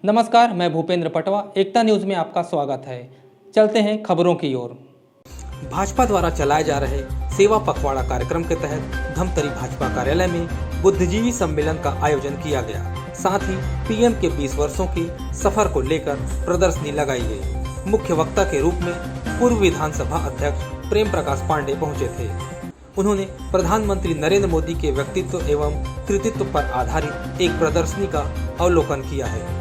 नमस्कार, मैं भूपेंद्र पटवा। एकता न्यूज में आपका स्वागत है। चलते हैं खबरों की ओर। भाजपा द्वारा चलाए जा रहे सेवा पखवाड़ा कार्यक्रम के तहत धमतरी भाजपा कार्यालय में बुद्धिजीवी सम्मेलन का आयोजन किया गया। साथ ही पीएम के 20 वर्षों की सफर को लेकर प्रदर्शनी लगाई गई। मुख्य वक्ता के रूप में पूर्व विधानसभा अध्यक्ष प्रेम प्रकाश पांडे पहुंचे थे। उन्होंने प्रधानमंत्री नरेंद्र मोदी के व्यक्तित्व एवं कृतित्व पर आधारित एक प्रदर्शनी का अवलोकन किया है।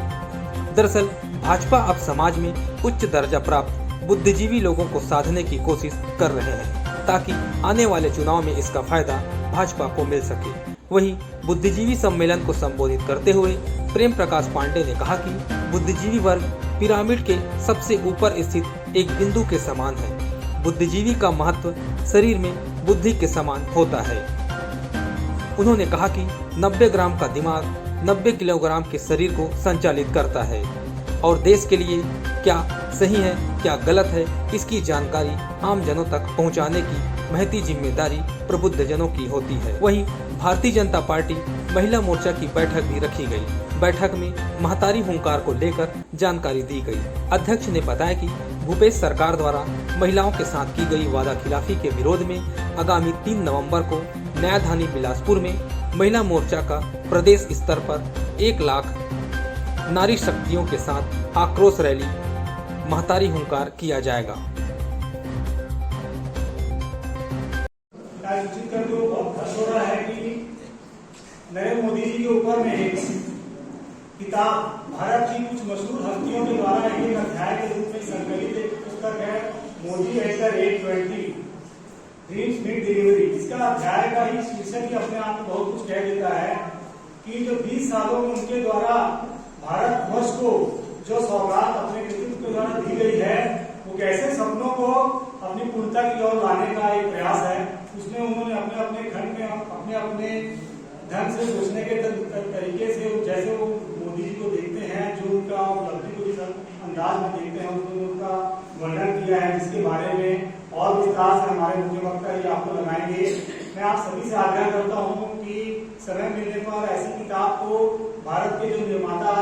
दरअसल भाजपा अब समाज में उच्च दर्जा प्राप्त बुद्धिजीवी लोगों को साधने की कोशिश कर रहे हैं ताकि आने वाले चुनाव में इसका फायदा भाजपा को मिल सके। वहीं बुद्धिजीवी सम्मेलन को संबोधित करते हुए प्रेम प्रकाश पांडे ने कहा कि बुद्धिजीवी वर्ग पिरामिड के सबसे ऊपर स्थित एक बिंदु के समान है। बुद्धिजीवी का महत्व शरीर में बुद्धि के समान होता है। उन्होंने कहा कि 90 ग्राम का दिमाग 90 किलोग्राम के शरीर को संचालित करता है और देश के लिए क्या सही है क्या गलत है इसकी जानकारी आम जनों तक पहुंचाने की महती जिम्मेदारी प्रबुद्ध जनों की होती है। वहीं भारतीय जनता पार्टी महिला मोर्चा की बैठक भी रखी गई। बैठक में महतारी हुंकार को लेकर जानकारी दी गई। अध्यक्ष ने बताया कि भूपेश सरकार द्वारा महिलाओं के साथ की गई वादा खिलाफी के विरोध में आगामी 3 नवंबर को न्यायधानी बिलासपुर में महिला मोर्चा का प्रदेश स्तर पर 1 लाख नारी शक्तियों के साथ आक्रोश रैली महतारी हुंकार किया जाएगा। हो रहा है कि नरेंद्र मोदी जी के ऊपर में एक किताब भारत की कुछ मशहूर हस्तियों के द्वारा एक अध्याय के रूप में संकलित एक पुस्तक है Modi at the rate 20 dreams meet delivery. इसका अध्याय का ही शीर्षक ही अपने आप में बहुत कुछ कह देता है कि जो 20 सालों में उनके द्वारा भारतवर्ष को जो सौगात अपने नेतृत्व के द्वारा दी गई है वो कैसे सपनों को अपनी पूर्णता की ओर लाने का एक प्रयास है। उसमें उन्होंने अपने अपने खंड में अपने अपने ढंग से सोचने के तरीके से जैसे वो मोदी जी को देखते हैं, जो उनका उपलब्धि को जिस अंदाज में देखते हैं उसमें उनका वर्णन किया है, जिसके बारे में और विस्तार से हमारे मुख्य वक्ता ये आपको लगाएंगे। मैं आप सभी से आग्रह करता हूँ कि समय मिलने पर ऐसी किताब को भारत के जो निर्माता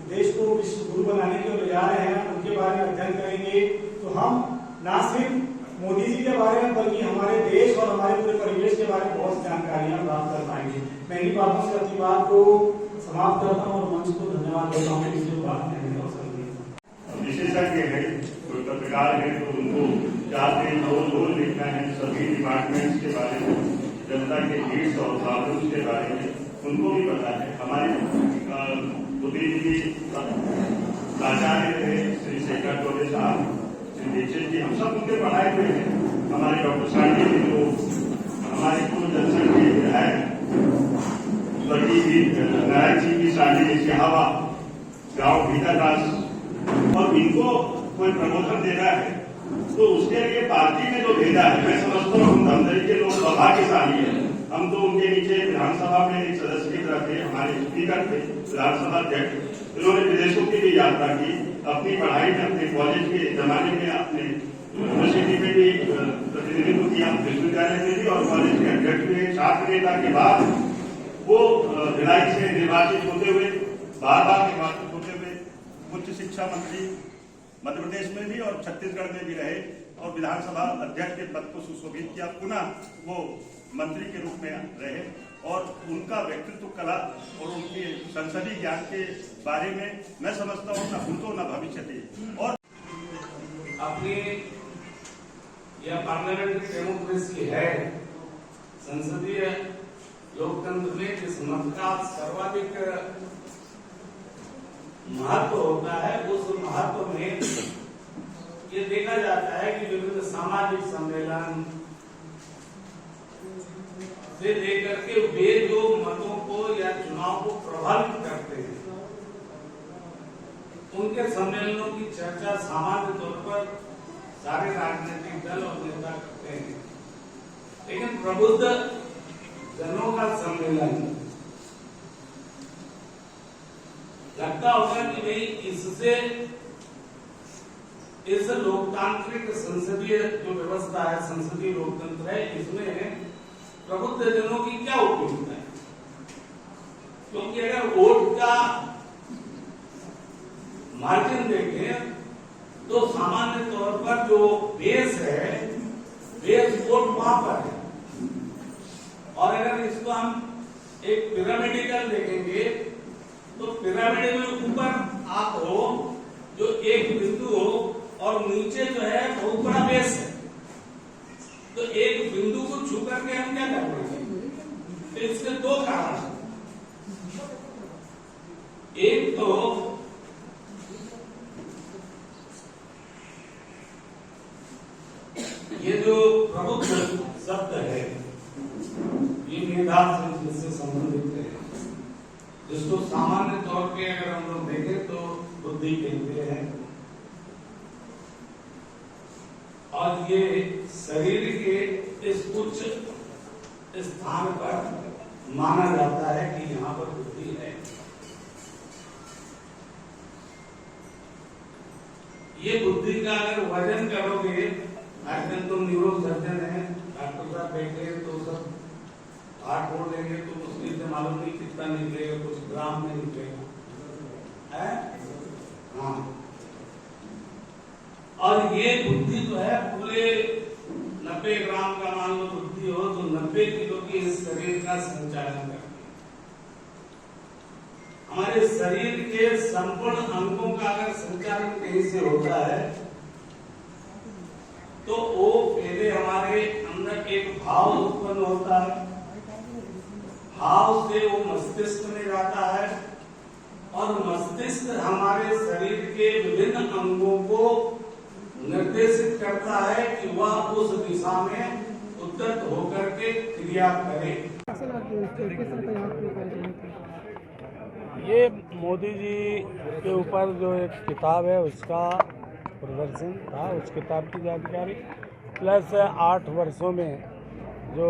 देश को विश्व गुरु बनाने के लिए ले जा रहे हैं उनके बारे में अध्ययन करेंगे तो हम न सिर्फ मोदी जी के बारे में बल्कि हमारे देश और हमारे पूरे परिवेश के बारे में बहुत जानकारियां प्राप्त कर पाएंगे। मैं इन्हीं बातों से अपनी बात को समाप्त करता हूँ और मंच को धन्यवाद देता हूँ। विशेषज्ञ है, कोई पत्रकार है तो उनको जाते रोज लिखना है सभी डिपार्टमेंट्स के बारे में, जनता के नीड्स और प्रॉब्लम्स के बारे में उनको भी पता है। हमारे बुद्धिजीवी आचार्य रहे श्री शेखर टोले साहब, श्री दीक्षित जी, हम सब उनके पढ़ाए हुए हैं। हमारे डॉक्टर सानी जी जो हमारे पूर्व जनसंघ के विधायक स्वर्गीय नारायण जी की सानी सिहावा गाँव भीतादास, और इनको कोई प्रमोशन देना है तो उसके लिए पार्टी ने जो भेजा है, मैं समझता हूँ धमतरी के लोग सौभाग्यशाली है। हम तो उनके नीचे विधानसभा में एक सदस्य की तरह थे, हमारे स्पीकर थे, विधानसभा अध्यक्ष। उन्होंने विदेशों की भी यात्रा की, अपनी पढ़ाई में अपने कॉलेज के जमाने में अपने यूनिवर्सिटी में भी प्रतिनिधित्व किया, विश्वविद्यालय में भी और कॉलेज के अध्यक्ष में छात्र नेता के बाद वो भिलाई से निर्वाचित होते हुए बार निर्वाचित होते हुए उच्च शिक्षा मंत्री मध्य प्रदेश में भी और छत्तीसगढ़ में भी रहे और विधानसभा अध्यक्ष के पद को सुशोभित किया। पुनः वो मंत्री के रूप में रहे और उनका व्यक्तित्व कला और उनके संसदीय ज्ञान के बारे में मैं समझता हूँ न भूतो न भविष्यति। और अपनी यह पार्लियामेंट्री डेमोक्रेसी है, संसदीय लोकतंत्र में जिस मत का सर्वाधिक महत्व होता है, उस महत्व में ये देखा जाता है कि विभिन्न सामाजिक सम्मेलन से लेकर के वे जो मतों को या चुनाव को प्रभावित करते हैं उनके सम्मेलनों की चर्चा सामान्य तौर पर सारे राजनीतिक दल और नेता करते हैं, लेकिन प्रबुद्ध जनों का सम्मेलन लगता होगा कि नहीं, इससे इस लोकतांत्रिक संसदीय जो व्यवस्था है, संसदीय लोकतंत्र है, इसमें प्रबुद्ध जनों की क्या उपयोगिता है? क्योंकि अगर वोट का मार्जिन देखें तो सामान्य तौर पर जो बेस है, बेस वोट वहां पर है। और अगर इसको हम एक पिरामिडिकल देखेंगे तो पिरामिड में ऊपर आप हो जो एक बिंदु हो और नीचे जो है बहुत बड़ा बेस है, तो एक बिंदु को छू करके हम क्या करेंगे? तो इसके दो कारण हैं। एक तो ये जो प्रमुख शब्द है ये मेधावी से संबंधित है, जिसको सामान्य तौर पे अगर हम लोग देखें तो बुद्धि कहते हैं। और ये शरीर के इस उच्च स्थान पर माना जाता है कि यहाँ पर बुद्धि है। ये बुद्धि का अगर वजन करोगे, आजकल तुम न्यूरोसर्जन है, डॉक्टर साहब बैठे तो सब हाथ फोड़ लेंगे तो मुश्किल से मालूम नहीं कितना निकलेगा, कुछ ग्राम में निकलेगा है? हाँ। और ये बुद्धि जो है पूरे 90 ग्राम का मान लो बुद्धि हो तो 90 किलो की इस शरीर का संचालन करती है। हमारे शरीर के संपूर्ण अंगों का अगर संचालन कहीं से होता है तो वो पहले हमारे अंदर एक भाव उत्पन्न होता है, भाव से वो मस्तिष्क में जाता है और मस्तिष्क हमारे शरीर के विभिन्न अंगों को निर्देशित करता है कि वह उस दिशा में उद्यत होकर के क्रिया करे। ये मोदी जी के ऊपर जो एक किताब है उसका प्रदर्शन था, उस किताब की जानकारी प्लस 8 वर्षों में जो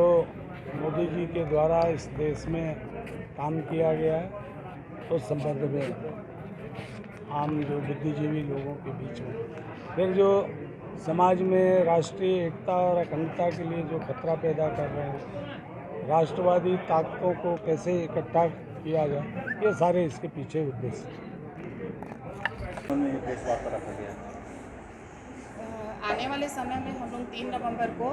मोदी जी के द्वारा इस देश में काम किया गया है उस संबंध में आम जो बुद्धिजीवी लोगों के बीच में, फिर जो समाज में राष्ट्रीय एकता और अखंडता के लिए जो खतरा पैदा कर रहे हैं, राष्ट्रवादी ताकतों को कैसे इकट्ठा किया जाए, ये सारे इसके पीछे उद्देश्य हैं। आने वाले समय में हम लोग 3 नवंबर को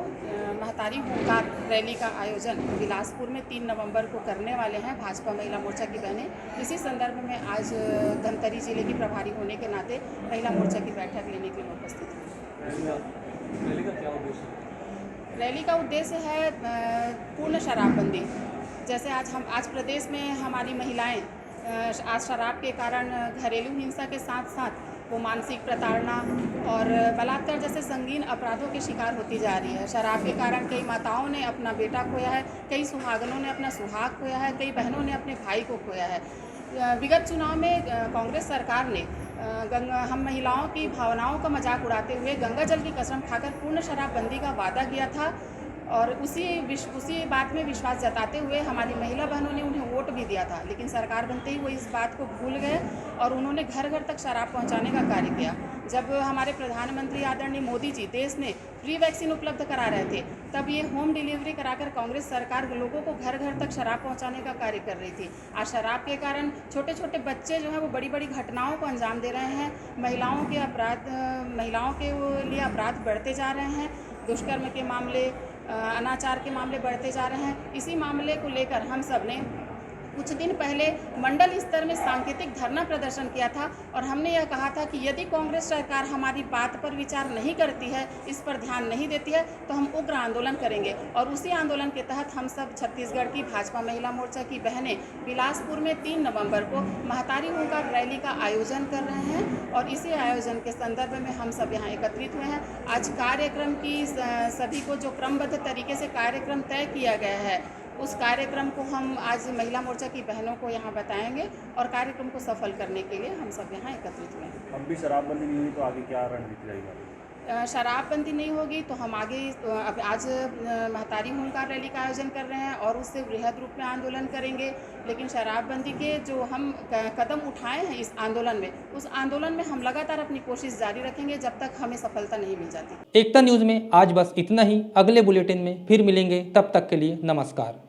महतारी हुंकार रैली का आयोजन बिलासपुर में 3 नवंबर को करने वाले हैं भाजपा महिला मोर्चा की बहनें। इसी संदर्भ में आज धमतरी जिले की प्रभारी होने के नाते महिला मोर्चा की बैठक लेने के लिए उपस्थित हैं। रैली का क्या उद्देश्य है? रैली का उद्देश्य है पूर्ण शराबबंदी। जैसे आज प्रदेश में हमारी महिलाएं आज शराब के कारण घरेलू हिंसा के साथ साथ वो मानसिक प्रताड़ना और बलात्कार जैसे संगीन अपराधों के शिकार होती जा रही है। शराब के कारण कई माताओं ने अपना बेटा खोया है, कई सुहागनों ने अपना सुहाग खोया है, कई बहनों ने अपने भाई को खोया है। विगत चुनाव में कांग्रेस सरकार ने हम महिलाओं की भावनाओं का मजाक उड़ाते हुए गंगा जल की कसम खाकर पूर्ण शराबबंदी का वादा किया था और उसी बात में विश्वास जताते हुए हमारी महिला बहनों ने उन्हें वोट भी दिया था। लेकिन सरकार बनते ही वो इस बात को भूल गए और उन्होंने घर घर तक शराब पहुंचाने का कार्य किया। जब हमारे प्रधानमंत्री आदरणीय मोदी जी देश में फ्री वैक्सीन उपलब्ध करा रहे थे, तब ये होम डिलीवरी कराकर कांग्रेस सरकार लोगों को घर घर तक शराब पहुंचाने का कार्य कर रही थी। आज शराब के कारण छोटे छोटे बच्चे जो हैं वो बड़ी बड़ी घटनाओं को अंजाम दे रहे हैं। महिलाओं के लिए अपराध बढ़ते जा रहे हैं। दुष्कर्म के मामले, अनाचार के मामले बढ़ते जा रहे हैं। इसी मामले को लेकर हम सब ने कुछ दिन पहले मंडल स्तर में सांकेतिक धरना प्रदर्शन किया था और हमने यह कहा था कि यदि कांग्रेस सरकार हमारी बात पर विचार नहीं करती है, इस पर ध्यान नहीं देती है, तो हम उग्र आंदोलन करेंगे। और उसी आंदोलन के तहत हम सब छत्तीसगढ़ की भाजपा महिला मोर्चा की बहनें बिलासपुर में 3 नवंबर को महतारी हुंकार रैली का आयोजन कर रहे हैं और इसी आयोजन के संदर्भ में हम सब यहाँ एकत्रित हुए हैं। आज कार्यक्रम की सभी को जो क्रमबद्ध तरीके से कार्यक्रम तय किया गया है, उस कार्यक्रम को हम आज महिला मोर्चा की बहनों को यहाँ बताएंगे और कार्यक्रम को सफल करने के लिए हम सब यहाँ एकत्रित हुए हैं। अब भी शराबबंदी नहीं हुई तो आगे क्या रणनीति रहेगी? शराबबंदी नहीं होगी तो हम आगे अब आज महतारी हुंकार रैली का आयोजन कर रहे हैं और उससे वृहद रूप में आंदोलन करेंगे। लेकिन शराबबंदी के जो हम कदम उठाए हैं इस आंदोलन में, उस आंदोलन में हम लगातार अपनी कोशिश जारी रखेंगे जब तक हमें सफलता नहीं मिल जाती। एकता न्यूज़ में आज बस इतना ही। अगले बुलेटिन में फिर मिलेंगे, तब तक के लिए नमस्कार।